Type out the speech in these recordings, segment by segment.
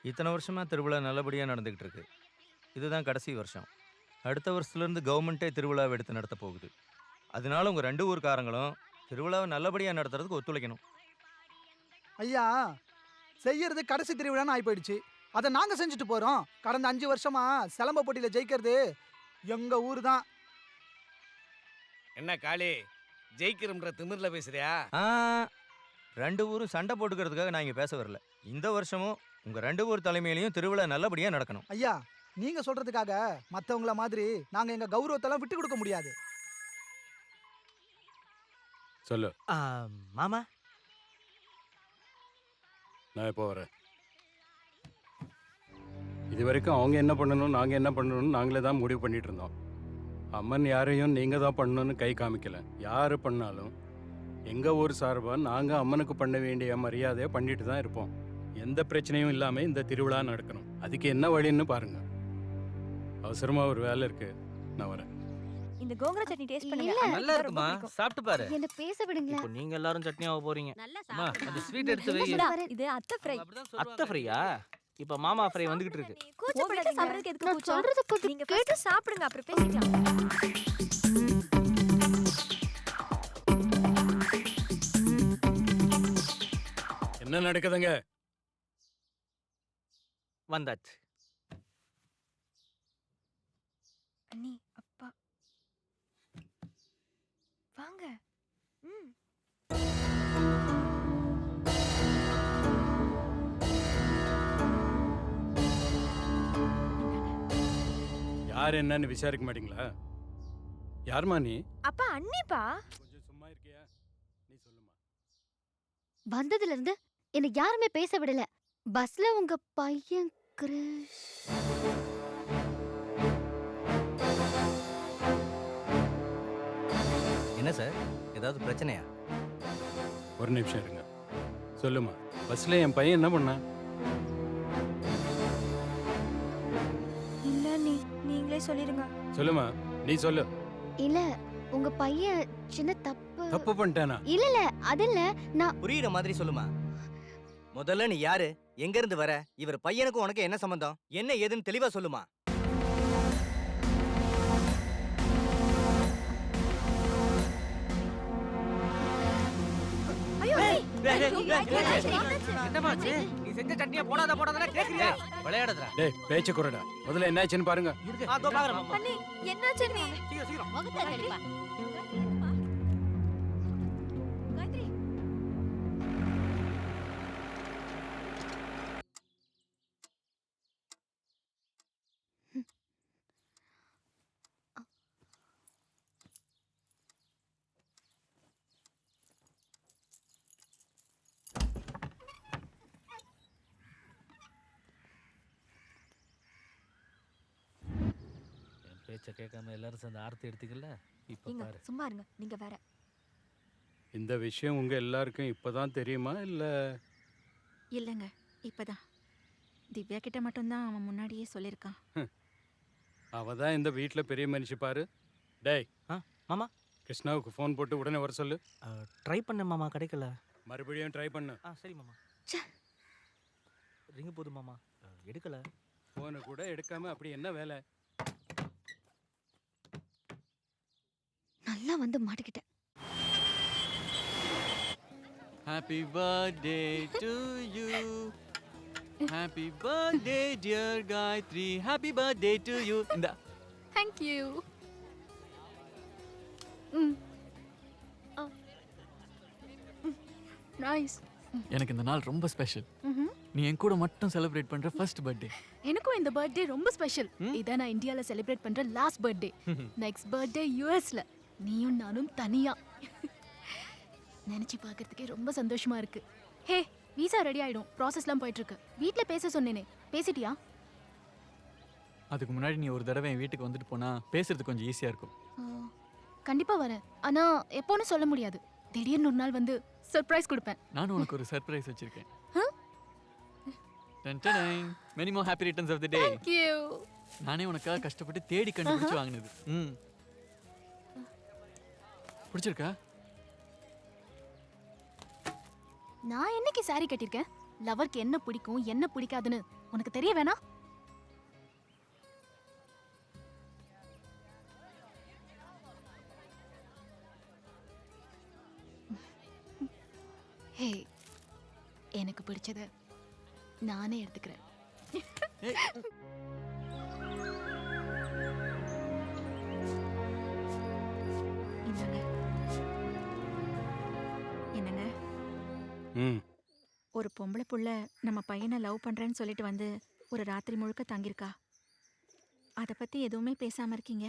இத்தனை வருஷமா திருவிழா நல்லபடியாக நடந்துகிட்டு இருக்கு. இதுதான் கடைசி வருஷம். அடுத்த வருஷத்துலேருந்து கவர்மெண்ட்டே திருவிழாவை எடுத்து நடத்த போகுது. அதனால உங்கள் ரெண்டு ஊர்க்காரங்களும் திருவிழாவை நல்லபடியாக நடத்துறதுக்கு ஒத்துழைக்கணும். ஐயா, செய்யறது கடைசி திருவிழான்னு ஆகி போயிடுச்சு. அதை நாங்க செஞ்சுட்டு போறோம். கடந்த 5 வருஷமா சிலம்ப போட்டியில ஜெயிக்கிறது எங்க ஊர் தான். என்ன காளி, ஜெயிக்கிறோம்ன்ற திமிர்ல பேசுறியா? ஆ, ரெண்டு ஊரும் சண்டை போட்டுக்கிறதுக்காக நான் இங்கே பேச வரல. இந்த வருஷமும் உங்கள் ரெண்டு ஊர் தலைமையிலையும் திருவிழா நல்லபடியாக நடக்கணும். ஐயா, நீங்க சொல்றதுக்காக மத்தவங்கள மாதிரி நாங்க எங்க கௌரவத்தெல்லாம் விட்டு கொடுக்க முடியாது. சொல்லு. மாமா, நான் இப்போ வரேன். இது வரைக்கும் அவங்க என்ன பண்ணணும் நாங்கள் என்ன பண்ணணும்னு நாங்களே தான் முடிவு பண்ணிட்டு இருந்தோம். அம்மன் யாரையும் நீங்கள் தான் பண்ணணும்னு கை காமிக்கல. யார் பண்ணாலும் எங்கள் ஊர் சார்பாக நாங்கள் அம்மனுக்கு பண்ண வேண்டிய மரியாதையை பண்ணிட்டு தான் இருப்போம். எந்த பிரச்சனையும் இல்லாமல் இந்த திருவிழா நடக்கணும். அதுக்கு என்ன வழின்னு பாருங்க. அவசரமாக ஒரு வேலை இருக்கு, நான் வரேன். இந்த கோங்கரா சட்னி டேஸ்ட் பண்ணுங்க. இல்ல. எனக்கு நல்லா ரொம்ப இருக்குமா? பிடிக்கும். சாப்பிட்டு பாரு. என்ன பேச விடுங்களேன். இப்போ நீங்க எல்லாரும் சட்னி ஆக போறீங்க. நல்லா அம்மா, சாப்பிடுடா. அந்த ஸ்வீட் எடுத்து வை. என்ன சொல்ல? இது அத்தை ஃப்ரை. அத்தை ஃப்ரையா? இப்போ மாமா ஃப்ரை வந்துகிட்டு இருக்கு. கூச்சப்படாதீங்க. சாப்பிடுறதுக்கு எதுக்கு நான் கூச்சம்? சொல்றத கொஞ்சம் நீங்க கேட்டு சாப்பிடுங்க, அப்புறம் பேசிக்கலாம். என்ன நடக்குதுங்க? வந்தாச்சு. அண்ணி, அப்பா வாங்க. ம். யார் என்னன்னு விசாரிக்க மாட்டீங்களா? யாருமா நீ? அப்பா, அண்ணிப்பா. கொஞ்சம் சும்மா இருக்கியா? நீ சொல்லுமா. வந்ததுல இருந்து என்ன யாருமே பேச விடல. பஸ்ல உங்க பையன் கிரிஷ். என்ன சார், ஏதாவது பிரச்சனையா? ஒரு நிமிஷம் இருங்க. சொல்லுமா, பஸ்ல என் பையன் என்ன பண்ணான்? இல்ல அண்ணி, நீங்களே சொல்லிடுங்க. சொல்லுமா, நீ சொல்லு. இல்ல, உங்க பையன் சின்ன தப்பு. தப்பு பண்ணிட்டானா? இல்ல அதில்ல, நான் புரியுற மாதிரி சொல்லுமா. முதல்ல நீ யாரு, எங்க இருந்து வர, இவர் பையனுக்கும் உனக்கு என்ன சம்பந்தம், என்ன ஏதுன்னு தெளிவா சொல்லுமா. ஐயோ, அண்ணி. என்னமாச்சு? நீ செஞ்ச சட்னியை போடாதனா கேக்குறியா? விளையாடுறா. டேய், பேச்சு குறடா. முதல்ல என்னாச்சுன்னு பாருங்க. அண்ணி, என்னாச்சு அண்ணி? முகத்தை கடிப்பா. காயத்ரி, என் பேச்ச கேட்காம எல்லாரும் சேர்ந்து ஆர்த்தி எடுத்துக்கல. இப்ப நீங்க பாரு. சும்மா இருங்க. நீங்க வேற. இந்த விஷயம் உங்க எல்லாருக்கும் இப்பதான் தெரியுமா இல்ல? இல்லைங்க, இப்பதான் திவ்யா கிட்ட மட்டும்தான் அவன் முன்னாடியே சொல்லியிருக்கான். அவ தான் இந்த வீட்ல பெரிய மனுஷி பாரு. டேய், மாமா, கிருஷ்ணாவுக்கு ஃபோன் போட்டு உடனே வர சொல்லு. ட்ரை பண்ண மாமா, கிடைக்கல. மறுபடியும் ட்ரை பண்ணு. சரி மாமா. ரிங்கு போதும் மாமா, எடுக்கல. ஃபோனை கூட எடுக்காம அப்படி என்ன வேலை? நல்லா வந்து மாட்டிக்கிட்டேன். Happy birthday to you. Happy birthday dear Gayatri. Happy birthday to you. இந்த Thank you. நைஸ். எனக்கு இந்த நாள் ரொம்ப ஸ்பெஷல். நீ என் கூட மட்டும் செலிப்ரேட் பண்ற ஃபர்ஸ்ட் பர்த்டே. எனக்கும் இந்த பர்த்டே ரொம்ப ஸ்பெஷல். இதான் நான் இந்தியால செலிப்ரேட் பண்ற லாஸ்ட் பர்த்டே. நெக்ஸ்ட் பர்த்டே யுஎஸ்ல, நீயும் நானும் தனியா. நினைச்சு பார்க்கிறதுக்கே ரொம்ப சந்தோஷமா இருக்கு. ஹே, வீசா ரெடி ஆயிடும். ப்ராசஸ்லாம் போயிட்டு இருக்கு. வீட்ல பேச சொன்னேனே, பேசிட்டியா? அதுக்கு முன்னாடி நீ ஒரு தடவை என் வீட்டுக்கு வந்துட்டு போனா பேசுறது கொஞ்சம் ஈஸியா இருக்கும். கண்டிப்பா வரேன். ஆனா எப்போன்னு சொல்ல முடியாது. திடீர்னு ஒரு நாள் வந்து சர்ப்ரைஸ் கொடுப்பேன். நானும் உனக்கு ஒரு சர்ப்ரைஸ் வச்சிருக்கேன். Done done done. Many more happy returns of the day. Thank you. நானே உனக்காக கஷ்டப்பட்டு தேடி கண்டுபிடிச்சு வாங்கினது. பிடிச்சிருக்கா? நான் என்னைக்கு சாரி கட்டியிருக்கேன்? லவருக்கு என்ன பிடிக்கும் என்ன பிடிக்காதுன்னு உனக்கு தெரிய வேணாம். ஹே, எனக்கு பிடிச்சத நானே எடுத்துக்கிறேன். ஏய். இந்தாங்க. என்னங்க, ம் ஒரு பொம்பளை புள்ள நம்ம பையனை லவ் பண்றேன்னு சொல்லிட்டு வந்து ஒரு ராத்திரி முழுக்க தங்கியிருக்கா. அத பத்தி எதுவுமே பேசாம இருக்கீங்க.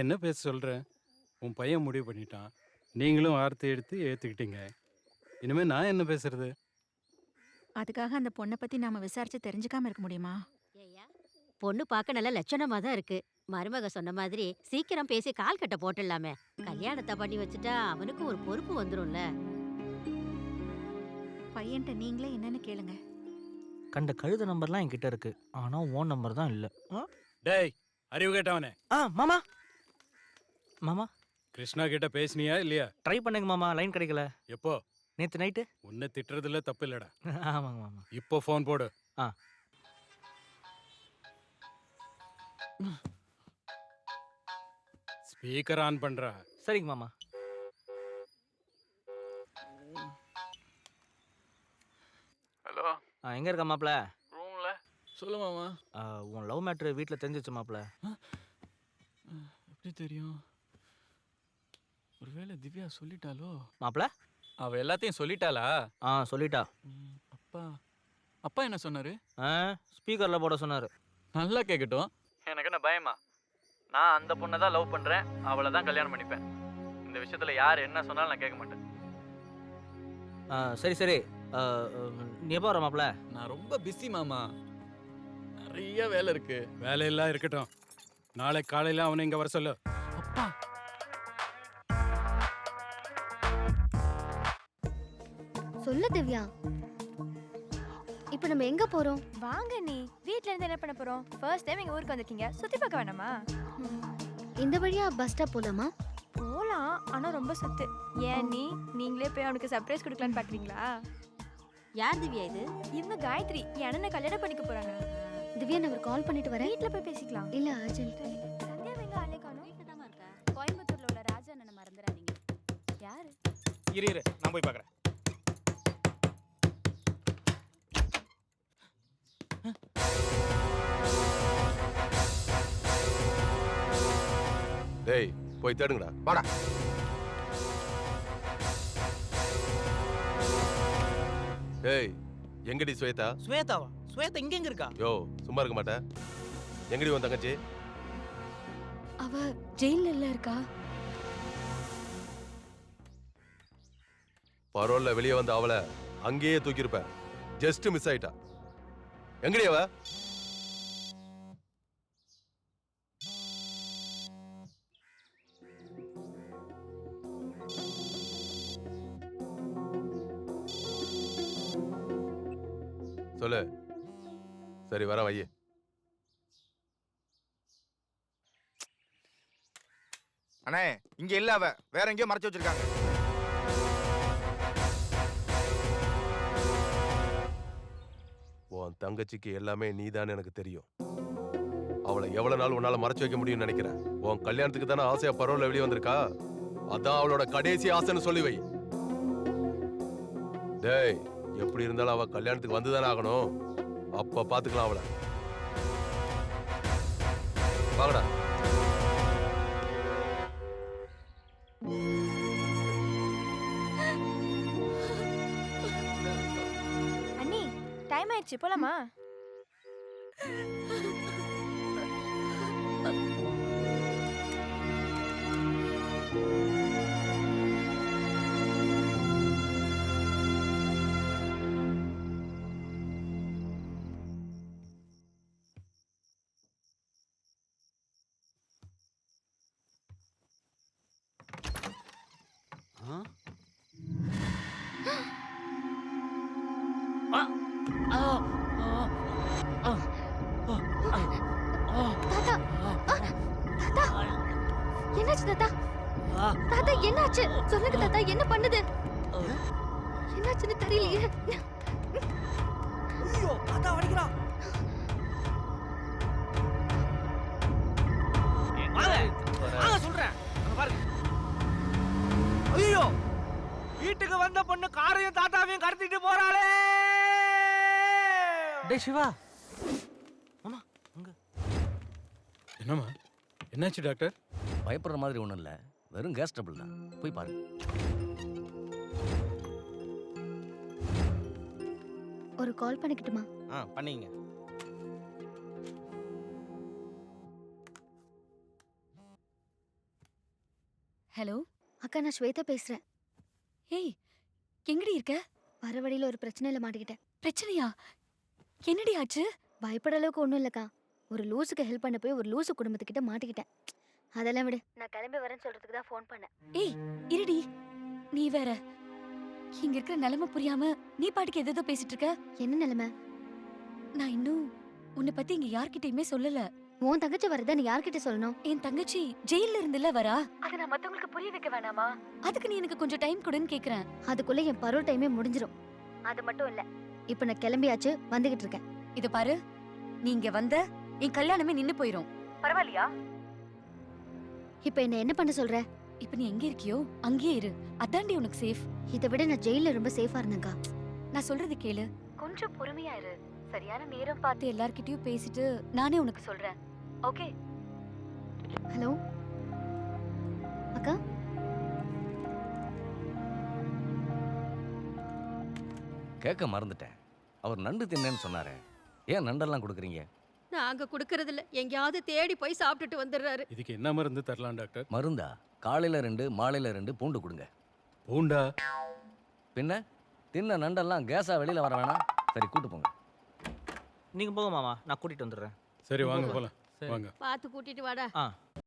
என்ன பேச சொல்ற? உன் பையன் முடிவு பண்ணிட்டான், நீங்களும் வார்த்தை எடுத்து ஏத்துக்கிட்டீங்க. இனிமே நான் என்ன பேசுறது? அதுக்காக அந்த பொண்ணை பத்தி நாம விசாரிச்சு தெரிஞ்சுக்காம இருக்க முடியுமா? பொண்ணு பார்க்க நல்ல லட்சணமா தான் இருக்கு. மருமக சொன்ன மாதிரி சீக்கிரம் பேசி கால் கட்ட போட்டுடலாமே. கல்யாணத்தை பண்ணி வச்சுட்டா அவனுக்கு ஒரு பொறுப்பு வந்துரும்ல. பையன்ட்ட நீங்களே என்னன்னு கேளுங்க. கண்ட கழுத நம்பர்லாம் என்கிட்ட இருக்கு, ஆனா ஓன் நம்பர் தான் இல்ல. டேய், அறிவு கேட்டவனே, மாமா மாமா கிருஷ்ணா கிட்ட பேசினியா இல்லையா? ட்ரை பண்ணுங்க மாமா, லைன் கிடைக்கல. எப்போ? நேத்து நைட்டு. உன்னை திட்டுறதுல தப்பு இல்லடா. ஆமாங்க மாமா. இப்போ ஃபோன் போடு. ஸ்பீக்கர் ஆன் பண்றா. சரிங்க மாமா. ஹலோ, எங்க இருக்க மாப்ள? ரூம்ல. சொல்லு மாமா. உன் லவ் மேட்ரு வீட்டில் தெரிஞ்சிச்சு மாப்ள. எப்படி தெரியும்? ஒருவேளை திவ்யா சொல்லிட்டாலோ? மாப்ள அவ எல்லாத்தையும் சொல்லிட்டாளா? சொல்லிட்டா. அப்பா அப்பா என்ன சொன்னாரு? ஸ்பீக்கர்ல போட சொன்னாரு. நல்லா கேட்கட்டும். எனக்கு என்ன பயமா? நான் அந்த பொண்ணை தான் லவ் பண்றேன், அவளை தான் கல்யாணம் பண்ணிப்பேன். இந்த விஷயத்துல யார் என்ன சொன்னாலும் நான் கேட்க மாட்டேன். சரி சரி, நீ எப்போ வர மாப்ள? நான் ரொம்ப பிஸி மாமா, நிறைய வேலை இருக்கு. வேலையெல்லாம் இருக்கட்டும், நாளை காலையில அவனை இங்க வர சொல்லு. அப்பா சொல்லு திவ்யா, இப்போ நம்ம எங்க போறோம்? வாங்க நீ. வீட்ல இருந்து என்ன பண்ண போறோம்? ஃபர்ஸ்ட் டைம் எங்க ஊருக்கு வந்திருக்கீங்க, சுத்தி பார்க்க வேணாமா? இந்த வழியா பஸ் ஸ்டாப் போலாமா? போலாம், ஆனா ரொம்ப சத்து. ஏன் நீங்களே போய் அவனுக்கு சர்ப்ரைஸ் கொடுக்கலான்னு பாக்குறீங்களா? யார் திவ்யா இது? இவங்க காயத்ரி என் அண்ணனை கல்யாணம் பண்ணிக்க போறாங்க. திவ்யா, நான் கால் பண்ணிட்டு வரேன். வீட்ல போய் பேசிக்கலாம். இல்ல அர்ஜென்ட். சந்தியா எங்க ஆளே காணோம். கோயம்புத்தூர்ல உள்ள ராஜா அண்ணனை மறந்துடாதீங்க. யாரு? இரு நான் போய் பார்க்குறேன். டேய், போய் தேடுங்கடா. வாடா. டேய், எங்கடி ஸ்வேதா? ஸ்வேதாவா? ஸ்வேதா இங்க எங்க இருக்கா? யோ, சும்மா இருக்க மாட்டேன். எங்கடி உன் தங்கச்சி? அவ ஜெயில்ல இருக்கா. பரோல்ல வெளியே வந்த அவளை அங்கேயே தூக்கியிருப்பேன். ஜஸ்ட் மிஸ் ஆயிட்டா. எங்கடி அவ? சொல்லு. சரி, வர வையே. அண்ணே, இங்க இல்ல, அவ வேற எங்கேயோ மறைச்சு வச்சிருக்காங்க. உன் தங்கச்சிக்கு எல்லாமே நீதான்னு எனக்கு தெரியும். அவளை எவ்வளவு நாள் உன்னால மறைச்சு வைக்க முடியும்னு நினைக்கிறேன்? உன் கல்யாணத்துக்கு தானே ஆசையா பரோல்ல வெளியே வந்திருக்கா. அதான் அவளோட கடைசி ஆசைன்னு சொல்லி வை. டேய், எப்படி இருந்தாலும் அவ கல்யாணத்துக்கு வந்துதானே ஆகணும். அப்ப பாத்துக்கலாம் அவளை. வாங்கடா. அண்ணி, டைம் ஆயிடுச்சு, போலாமா? தாத்தா, தாத்தா, என்னாச்சு தாத்தா? தாத்தா என்னாச்சு? சொல்லுங்க தாத்தா, என்ன பண்ணுது? என்னாச்சுன்னு தெரியலையே. ஐயோ அதான் வடிக்கிறான். வாங்க சொல்றேன். அங்க பாருங்க. ஐயோ வீட்டுக்கு வந்த பொண்ணு காரையும் தாத்தாவையும் கடத்திட்டு போறாளே. டேய் சிவா, என்னம்மா என்னாச்சு டாக்டர்? பயப்படுற மாதிரி ஒண்ணும் இல்ல, வெறும் கேஸ் ட்ரபிள் தான். போய் பாருங்க. ஒரு கால் பண்ணிக்கிட்டுமா? பண்ணீங்க. ஹலோ அக்கா, நான் ஸ்வேதா பேசுறேன். ஏய், எங்கடி இருக்க? வர வழியில ஒரு பிரச்சனையில மாட்டிக்கிட்டேன். பிரச்சனையா? என்னடி ஆச்சு? பயப்பட அளவுக்கு ஒன்றும் இல்லக்கா. ஒரு லூசுக்கு ஹெல்ப் பண்ண போய் ஒரு லூசு குடும்பத்துக்கிட்ட மாட்டிக்கிட்டேன். அதெல்லாம் விடு, நான் கிளம்பி வரேன்னு சொல்றதுக்கு தான் ஃபோன் பண்ணேன். ஏய் இருடி, நீ வேற இங்க இருக்கிற நிலைமை புரியாம நீ பாட்டுக்கு எதோ பேசிட்டு இருக்க. என்ன நிலைமை? நான் இன்னும் உன்னை பத்தி இங்க யார்கிட்டயுமே சொல்லல. உன் தங்கச்சி வரத நீ யார்கிட்ட சொல்லணும்? என் தங்கச்சி ஜெயில்ல இருந்துல வரா, அத நான் மத்தவங்களுக்கு புரிய வைக்க வேணாமா? அதுக்கு நீ எனக்கு கொஞ்சம் டைம் கொடுன்னு கேக்குறேன். அதுக்குள்ள என் பரோ டைமே முடிஞ்சிரும். அது மட்டும் இல்ல, இப்ப நான் கிளம்பியாச்சு, வந்துகிட்டு இருக்கேன். இத பாரு, நீ இங்க வந்த என் கல்யாணமே நின்னு போயிரும். பரவாயில்லையா? இப்ப என்ன பண்ண சொல்ற? இப்ப நீ எங்க இருக்கியோ அங்கேயே இரு, அதாண்டி உனக்கு சேஃப். இதை விட நான் ஜெயில ரொம்ப சேஃபா இருந்தேன்க்கா. நான் சொல்றது கேளு, கொஞ்சம் பொறுமையா இரு. சரியான நேரம் பார்த்து எல்லார்கிட்டயும் பேசிட்டு நானே உனக்கு சொல்றேன். ஓகே? ஹலோ அக்கா, கேட்க மறந்துட்டேன். அவர் நண்டு தின்னேன்னு சொன்னாரு. ஏன் நண்டெல்லாம் கொடுக்குறீங்க? நாங்க குடுக்கறது இல்ல, எங்கயாவது தேடி போய் சாப்பிட்டுட்டு வந்துடுறாரு. இதுக்கு என்ன மருந்து தரலாம் டாக்டர்? மருந்தா? காலையில 2 மாலையில 2 பூண்டு கொடுங்க. பூண்டா? பின்ன தின்ன நண்டெல்லாம் கேஸா வெளியில வர வேணாம். சரி கூட்டு போங்க. நீங்க போங்க மாமா, நான் கூட்டிட்டு வந்துடுறேன். சரி வாங்க போலாம். வாங்க. பார்த்து கூட்டிட்டு வாடா. ஆ